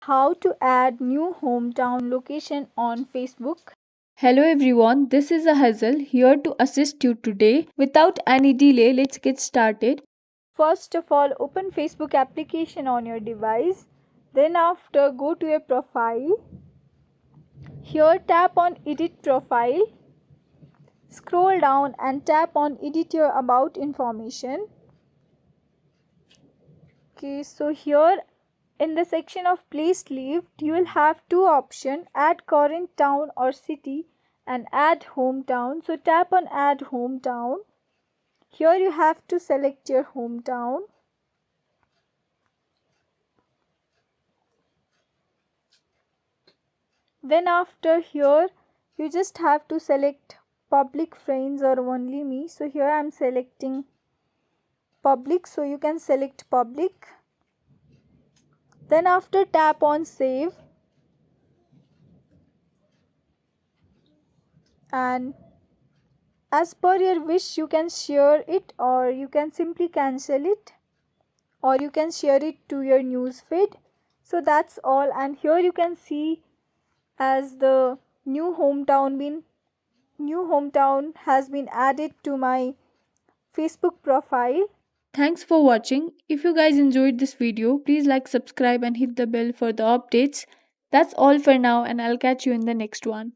How to add new hometown location on Facebook. Hello everyone, this is Hazel here to assist you today. Without any delay, let's get started. First of all, open Facebook application on your device. Then after, go to your profile. Here tap on edit profile. Scroll down and tap on edit your about information. Okay, so here in the section of place lived, you will have two options: add current town or city and add hometown. So tap on add hometown. Here you have to select your hometown. Then after here, you just have to select public friends or only me. So here I am selecting public, so you can select public. Then after tap on save, and as per your wish you can share it or you can simply cancel it or you can share it to your news feed. So that's all, and here you can see as the new hometown has been added to my Facebook profile. Thanks for watching. If you guys enjoyed this video, please like, subscribe and hit the bell for the updates. That's all for now and I'll catch you in the next one.